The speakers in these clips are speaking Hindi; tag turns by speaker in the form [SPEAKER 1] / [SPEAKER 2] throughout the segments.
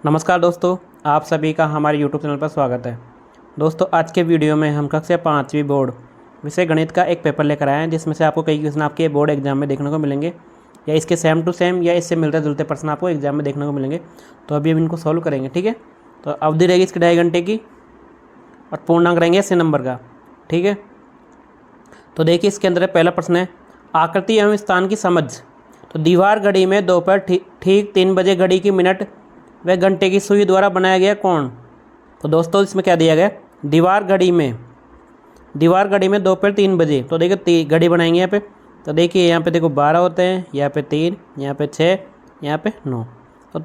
[SPEAKER 1] नमस्कार दोस्तों, आप सभी का हमारे YouTube चैनल पर स्वागत है। दोस्तों, आज के वीडियो में हम कक्षा 5वीं बोर्ड विषय गणित का एक पेपर लेकर आए हैं, जिसमें से आपको कई क्वेश्चन आपके बोर्ड एग्जाम में देखने को मिलेंगे, या इसके सेम टू सेम या इससे मिलते जुलते प्रश्न आपको एग्जाम में देखने को मिलेंगे। तो अभी हम इनको सॉल्व करेंगे, ठीक है। तो अवधि रहेगी इसकी 2.5 घंटे की और पूर्णांक रहेंगे 80 नंबर का, ठीक है। तो देखिए, इसके अंदर पहला प्रश्न है, आकृति एवं स्थान की समझ। तो दीवार घड़ी में दोपहर ठीक 3 बजे घड़ी की मिनट व घंटे की सुई द्वारा बनाया गया कोण। तो दोस्तों, इसमें क्या दिया गया, दीवार घड़ी में दोपहर 3 बजे। तो देखिए घड़ी बनाएंगे यहाँ पे। तो देखिए यहाँ पे देखो 12 होते हैं, यहाँ पे 3, यहाँ पे 6, यहाँ पे 9। तो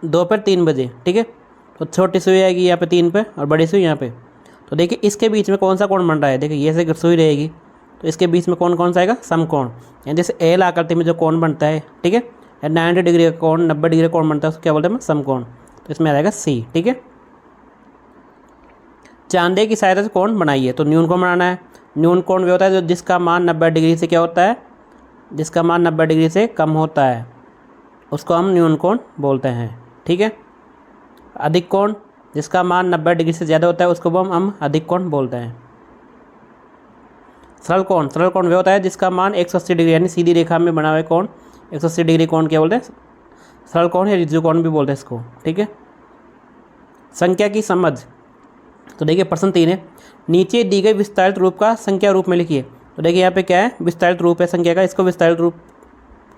[SPEAKER 1] दोपहर 3 बजे, ठीक है। तो छोटी सुई आएगी यहाँ पे 3 पे और बड़ी सुई यहाँ पे। तो देखिए इसके बीच में कौन सा कोण बन रहा है। देखिए ये से सुई रहेगी, तो इसके बीच में कौन सा आएगा, समकोण। यानी जैसे एल आकृति में जो कोण बनता है, ठीक है, 90 डिग्री का कोण, 90 डिग्री का कोण बनता है, उसको क्या बोलते हैं, समकोण। तो इसमें आ जाएगा सी, ठीक है। चांदे की सहायता से कोण बनाइए। तो न्यून कोण बनाना है। न्यून कोण वे होता है जो जिसका मान 90 डिग्री से क्या होता है, जिसका मान 90 डिग्री से कम होता है, उसको हम न्यून कोण बोलते हैं, ठीक है। अधिक कोण, जिसका मान 90 डिग्री से ज़्यादा होता है, उसको हम अधिक कोण बोलते हैं। सरल कोण वे होता है जिसका मान 180 डिग्री यानी सीधी रेखा में बना हुआ कोण 180 डिग्री कोण क्या बोलते हैं, सरल कोण या ऋजु कोण भी बोलते हैं इसको, ठीक है। संख्या की समझ। तो देखिए प्रश्न 3 है, नीचे दी गई विस्तारित रूप का संख्या रूप में लिखिए। तो देखिए यहाँ पे क्या है, विस्तारित रूप है संख्या का, इसको विस्तारित रूप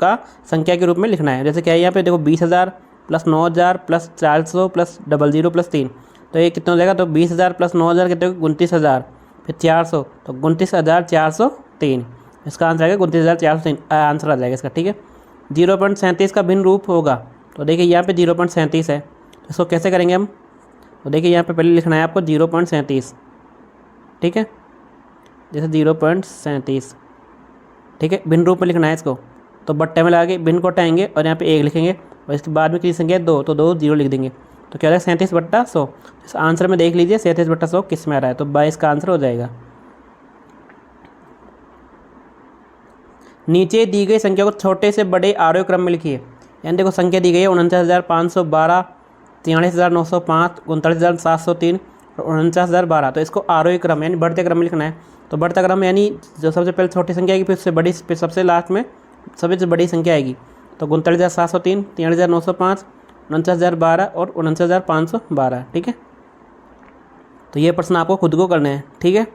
[SPEAKER 1] का संख्या के रूप में लिखना है। जैसे क्या है यहाँ पे देखो 20,000 + 9,000 + 400 + 00 + 3। तो ये कितना हो जाएगा, तो 20,000 + 9,000 कितने, 29,000, फिर 400, तो 29,403। इसका आंसर आएगा 29,403, आंसर आ जाएगा इसका, ठीक है। 0.37 का भिन्न रूप होगा। तो देखिए यहाँ पे 0.37 है, तो इसको कैसे करेंगे हम। तो देखिए यहाँ पे पहले लिखना है आपको 0.37, ठीक है, जैसे 0.37, ठीक है, भिन्न रूप में लिखना है इसको। तो बट्टे में लगा के भिन्न को हटाएंगे और यहाँ पे 1 लिखेंगे और इसके बाद में कितनी संख्या है, 2, तो 2 0 लिख देंगे। तो क्या हो जाएगा 37/100। इस आंसर में देख लीजिए 37/100 किस में आ रहा है, तो 22 का आंसर हो जाएगा। नीचे दी गई संख्या को छोटे से बड़े आरोही क्रम में लिखिए। यानी देखो संख्या दी गई है 49,512, 43,905, 39,703 और 49,012। तो इसको आरोही क्रम यानी बढ़ते क्रम में लिखना है। तो बढ़ता क्रम यानी जो सबसे पहले छोटी संख्या आएगी, फिर उससे बड़ी, फिर सबसे लास्ट में सबसे बड़ी संख्या आएगी। तो 39,703, 43,905, 49,012 और 49,512, ठीक है। तो ये प्रश्न आपको खुद को करने हैं, ठीक है।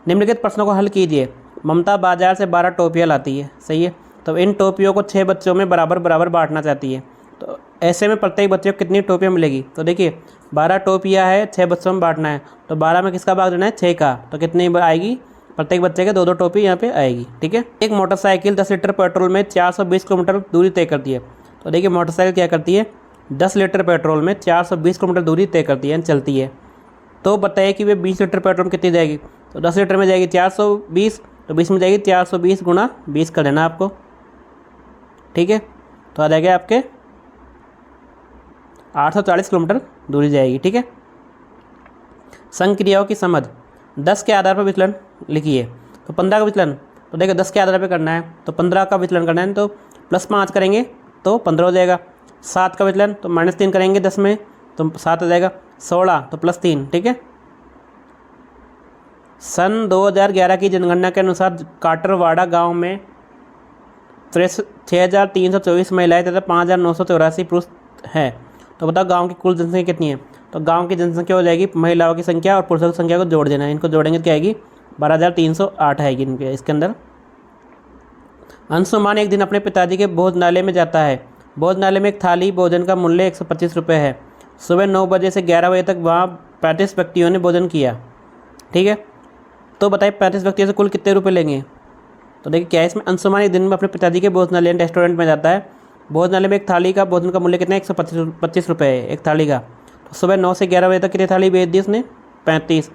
[SPEAKER 1] निम्नलिखित प्रश्नों को हल कीजिए। ममता बाजार से 12 टोपियाँ लाती है, सही है। तो इन टोपियों को 6 बच्चों में बराबर बराबर बांटना चाहती है। तो ऐसे में प्रत्येक बच्चे को कितनी टोपियाँ मिलेगी। तो देखिए 12 टोपियाँ है, 6 बच्चों में बांटना है। तो 12 में किसका भाग देना है, 6 का। तो कितनी आएगी, प्रत्येक बच्चे के 2-2 टोपी यहाँ पे आएगी, ठीक है। एक मोटरसाइकिल 10 लीटर पेट्रोल में 420 किलोमीटर दूरी तय करती है। तो देखिए मोटरसाइकिल क्या करती है, 10 लीटर पेट्रोल में 420 किलोमीटर दूरी तय करती है, चलती है। तो बताइए कि वे 20 लीटर पेट्रोल में कितनी जाएगी। तो 10 लीटर में जाएगी 420, तो 20 में जाएगी 420 × 20 कर लेना आपको, ठीक है। तो आ जाएगा आपके 840 किलोमीटर दूरी जाएगी, ठीक है। संक्रियाओं की समझ। 10 के आधार पर विचलन लिखिए। तो 15 का विचलन, तो देखिए 10 के आधार पर करना है, तो 15 का विचलन करना है, तो +5 करेंगे तो 15 हो जाएगा। 7 का विचलन, तो -3 करेंगे 10 में, तो 7 हो जाएगा। 16, तो +3, ठीक है। सन 2011 की जनगणना के अनुसार काटरवाड़ा गांव में 6,324 महिलाएं तथा 5,984 पुरुष हैं। तो बताओ गांव की कुल जनसंख्या कितनी है। तो गांव की जनसंख्या हो जाएगी, महिलाओं की संख्या और पुरुषों की संख्या को जोड़ देना है। इनको जोड़ेंगे तो क्या आएगी, 12,308 आएगी इनके इसके अंदर। अंशुमान एक दिन अपने पिताजी के भोजनालय में जाता है। भोजनालय में एक थाली भोजन का मूल्य 125 रुपये है। सुबह 9 बजे से 11 बजे तक वहाँ 35 व्यक्तियों ने भोजन किया, ठीक है। तो बताइए 35 व्यक्तियों से कुल कितने रुपए लेंगे। तो देखिए क्या है इसमें, अंशुमान एक दिन में अपने पिताजी के भोजनालय रेस्टोरेंट में जाता है। भोजनालय में एक थाली का भोजन का मूल्य कितना है, 125 रुपये है एक थाली का। तो सुबह 9 से 11 बजे तक कितनी थाली भेज दी उसने, 35।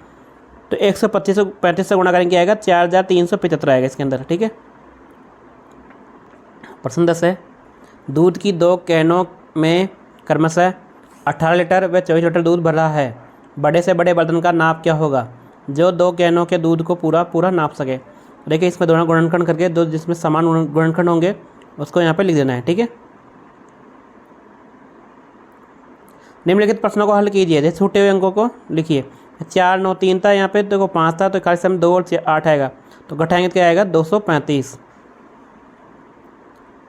[SPEAKER 1] तो 125 35 से गुणा करेंगे आएगा 4,375 आएगा इसके अंदर, ठीक है। प्रश्न 10 है, दूध की 2 कैनों में क्रमशः 18 लीटर व 24 लीटर दूध भरा है। बड़े से बड़े बर्तन का नाप क्या होगा जो 2 कैनों के दूध को पूरा नाप सके। देखिए इसमें दोनों गुणनखंड करके दो जिसमें समान गुणनखंड होंगे उसको यहाँ पे लिख देना है, ठीक है। निम्नलिखित प्रश्नों को हल कीजिए। जैसे छूटे हुए अंकों को लिखिए। 4 9 3 था, यहाँ पे देखो 5 था, तो 41 में 2 और 8 आएगा, तो घटाएंगे तो क्या आएगा 235।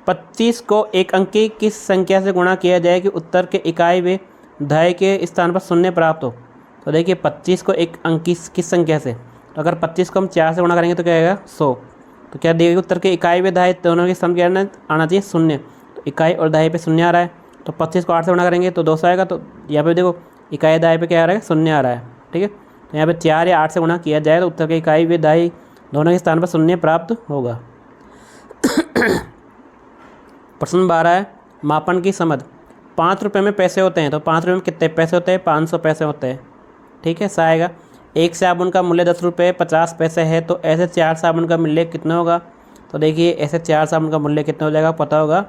[SPEAKER 1] 25 को एक अंकी किस संख्या से गुणा किया जाए कि उत्तर के इकाई व दहाई के स्थान पर शून्य प्राप्त हो। तो देखिए 25 को एक अंकी किस संख्या से, तो अगर 25 को हम 4 से गुणा करेंगे तो क्या आएगा 100। तो क्या देगा उत्तर के इकाई व दहाई दोनों के स्थान क्या आना चाहिए शून्य। तो इकाई और दहाई पे शून्य आ रहा है, तो 25 को 8 से गुणा करेंगे तो 200 आएगा। तो यहाँ पे देखो इकाई दहाई पे क्या आ रहा है शून्य आ रहा है। ठीक है, तो यहाँ पे 4 या 8 से गुणा किया जाए तो उत्तर के इकाई व दहाई दोनों के स्थान पर शून्य प्राप्त होगा। प्रश्न 12 है मापन की समझ। 5 रुपये में पैसे होते हैं, तो 5 रुपये में कितने पैसे होते हैं 500 पैसे होते हैं। ठीक है, सा आएगा। एक साबुन का मूल्य 10 रुपये 50 पैसे है, तो ऐसे 4 साबुन का मूल्य कितना होगा। तो देखिए ऐसे 4 साबुन का मूल्य कितना हो जाएगा पता होगा।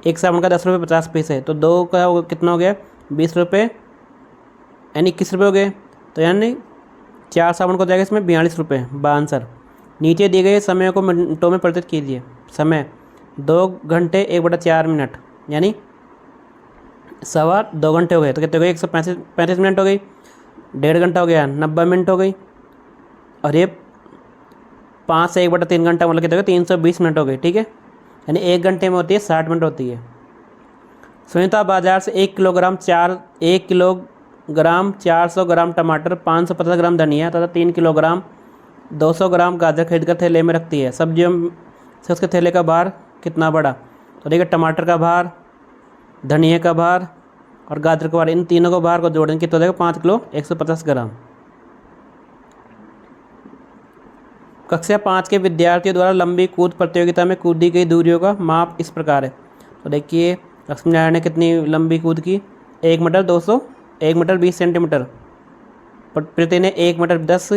[SPEAKER 1] एक साबुन का 10 रुपये 50 पैसे, तो 2 का कितना हो गया 20 रुपये, यानी 21 रुपये हो गए। तो यानी 4 साबुन को हो जाएगा इसमें 42 रुपये आंसर। नीचे दिए गए समय को मिनटों में परिवर्तित कीजिए। समय 2 घंटे 1/4 मिनट, यानी 2 घंटे हो गए, तो कितने हो गए 135 मिनट हो गई। 1.5 घंटा हो गया 90 मिनट हो गई, और ये 5 से 1/3 घंटा मतलब कितने हो गए 320 मिनट हो गई। ठीक है, यानी 1 घंटे में होती है 60 मिनट होती है। सुनीता बाजार से 1 किलोग्राम 400 ग्राम टमाटर, 550 ग्राम धनिया तथा 3 किलोग्राम 200 ग्राम गाजर खरीदकर थैले में रखती है। सब्जियों से उसके थैले का भार कितना बढ़ा। तो देखिए टमाटर का भार, धनिया का भार और गाजर का भार, इन तीनों को भार को जोड़ेंगे कितना हो जाएगा 5 किलो 150 ग्राम। कक्षा 5 के विद्यार्थियों द्वारा लंबी कूद प्रतियोगिता में कूदी गई दूरियों का माप इस प्रकार है। तो देखिए लक्ष्मी नारायण ने कितनी लंबी कूद की 1 मीटर 200, 1 मीटर 20 सेंटीमीटर। प्रीति ने 1 मीटर 10,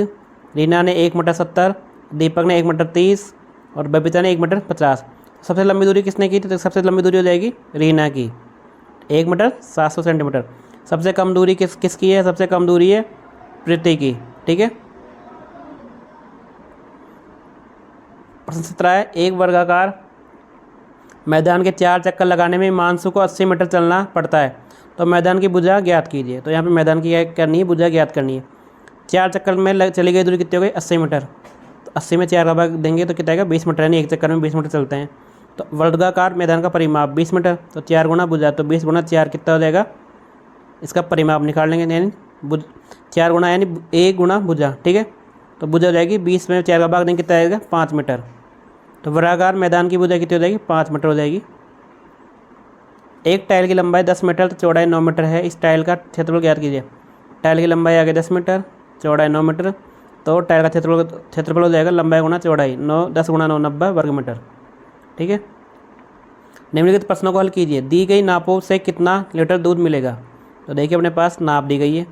[SPEAKER 1] रीना ने 1 मीटर 70, दीपक ने 1 मीटर 30 और बबीता ने 1 मीटर 50। सबसे लंबी दूरी किसने की थी, तो सबसे लंबी दूरी हो जाएगी रीना की 1 मीटर 700 सेंटीमीटर। सबसे कम दूरी किसकी है, सबसे कम दूरी है प्रीति की। ठीक है, प्रश्न 17 है एक वर्गाकार मैदान के 4 चक्कर लगाने में हिमांशु को 80 मीटर चलना पड़ता है, तो मैदान की भुजा ज्ञात कीजिए। तो यहाँ पे मैदान की क्या करनी है, भुजा ज्ञात करनी है। 4 चक्कर में चली गई दूरी कितनी हो गई 80 मीटर, तो 80 में 4 का भाग देंगे तो कितना आएगा 20 मीटर, यानी एक चक्कर में 20 मीटर चलते हैं। तो वर्गाकार मैदान का परिमाप 20 मीटर, तो 4 गुना भुजा, तो 20 गुना 4 कितना हो जाएगा, इसका परिमाप निकाल लेंगे, यानी 4 गुना यानी 1 गुना भुजा। ठीक है, तो भुजा हो जाएगी 20 में 4 का भाग देंगे कितना आएगा 5 मीटर। तो वर्गाकार मैदान की भुजा कितनी हो जाएगी 5 मीटर हो जाएगी। एक टाइल की लंबाई 10 मीटर तो चौड़ाई 9 मीटर है, इस टाइल का क्षेत्रफल ज्ञात कीजिए। टाइल की लंबाई आ गई 10 मीटर, चौड़ाई 9 मीटर, तो टाइल का क्षेत्रफल हो जाएगा लंबाई गुना चौड़ाई 10 गुना 9 90 वर्ग मीटर। ठीक है, निम्नलिखित प्रश्नों को हल कीजिए। दी गई नापों से कितना लीटर दूध मिलेगा। तो देखिए अपने पास नाप दी गई है,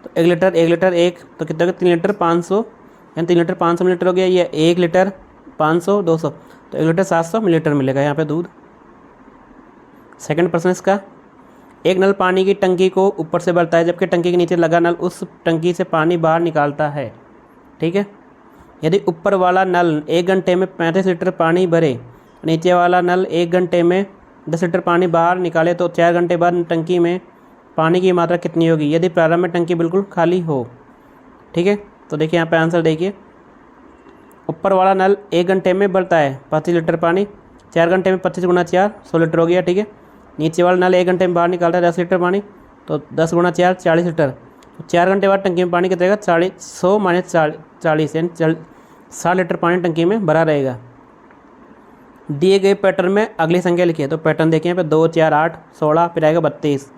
[SPEAKER 1] तो 1 लीटर 1 तो कितना 3 लीटर 500, यानी 3 लीटर 500 मिलीलीटर हो गया। ये 1 लीटर 500 200, तो 1 लीटर 700 मिलीलीटर मिलेगा यहाँ पे दूध। सेकंड प्रश्न इसका, एक नल पानी की टंकी को ऊपर से भरता है जबकि टंकी के नीचे लगा नल उस टंकी से पानी बाहर निकालता है। ठीक है, यदि ऊपर वाला नल 1 घंटे में 35 लीटर पानी भरे, नीचे वाला नल 1 घंटे में 10 लीटर पानी बाहर निकाले, तो 4 घंटे बाद टंकी में पानी की मात्रा कितनी होगी यदि प्रारंभ में टंकी बिल्कुल खाली हो। ठीक है, तो देखिए यहाँ पे आंसर देखिए, ऊपर वाला नल 1 घंटे में भरता है 25 लीटर पानी, 4 घंटे में 25 गुना 4 100 लीटर हो गया। ठीक है, नीचे वाला नल 1 घंटे में बाहर निकालता है 10 लीटर पानी, तो 10 गुना 4 40 लीटर। तो 4 घंटे बाद टंकी में पानी कितना रहेगा 100 माइनस 40 यानी 60 लीटर पानी टंकी में भरा रहेगा। दिए गए पैटर्न में अगली संख्या लिखिए। तो पैटर्न देखिए यहाँ पे 2 4 8 16 फिर आएगा 32।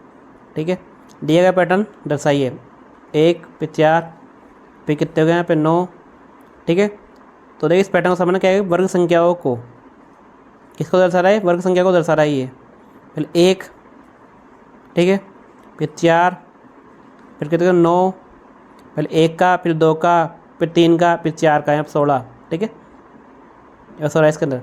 [SPEAKER 1] ठीक है, दिया गया पैटर्न दर्शाइए। 1 फिर 4 फिर कितने हो गए यहाँ पे 9। ठीक है, तो देखिए इस पैटर्न को समझना क्या है, वर्ग संख्याओं को किसको दर्शा रहा है, वर्ग संख्या को दर्शा रहा है ये। फिर 1, ठीक है, फिर 4, फिर कितने 9, फिर 1 का, फिर 2 का, फिर 3 का, फिर 4 का, यहाँ पर 16। ठीक है, 16 इसके अंदर।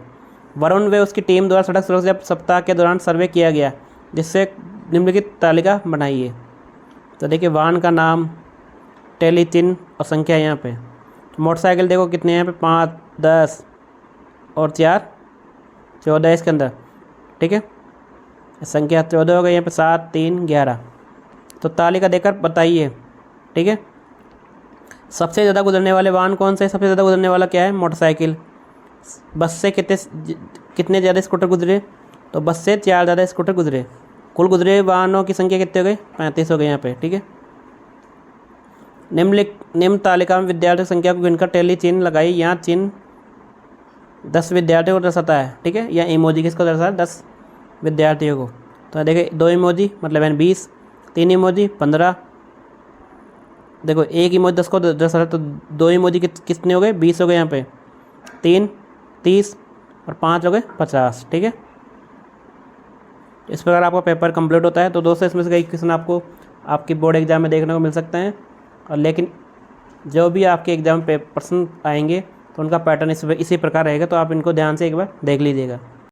[SPEAKER 1] वरुण व उसकी टीम द्वारा सड़क सुरक्षा सप्ताह के दौरान सर्वे किया गया, जिससे निम्नलिखित तालिका बनाइए। तो देखिए वाहन का नाम, टेली चिन्ह और संख्या यहाँ पे। तो मोटरसाइकिल देखो कितने हैं यहाँ पे 5 10 और 4 14 इसके अंदर। ठीक है, संख्या 14 हो गई यहाँ पे 7 3 11। तो तालिका देकर बताइए। ठीक है, सबसे ज़्यादा गुजरने वाले वाहन कौन से? सबसे ज़्यादा गुजरने वाला क्या है? मोटरसाइकिल। बस से कितने ज़्यादा स्कूटर गुजरे? तो बस से 4 ज़्यादा स्कूटर गुजरे। कुल गुजरे वाहनों की संख्या कितने हो गए? 35 हो गए यहाँ पे। ठीक है, निम्न तालिका में विद्यार्थियों की संख्या को गिनकर टैली चिन्ह लगाई। यहाँ चिन्ह 10 विद्यार्थियों को दर्शाता है। ठीक है, या इमोजी किसको दर्शाता है? 10 विद्यार्थियों को। तो देखिए 2 इमोजी मतलब यानी 20, 3 इमोजी 15, देखो 1 इमोजी 10 को दर्शाता है, तो 2 इमोजी कितने हो गए? 20 हो गए यहाँ पे, 3 30 और 5 हो गए 50। ठीक है, इस प्रकार आपका पेपर कंप्लीट होता है। तो दोस्तों इसमें से कई क्वेश्चन आपको आपकी बोर्ड एग्जाम में देखने को मिल सकते हैं, और लेकिन जो भी आपके एग्जाम पे प्रश्न आएंगे तो उनका पैटर्न इसी प्रकार रहेगा। तो आप इनको ध्यान से एक बार देख लीजिएगा।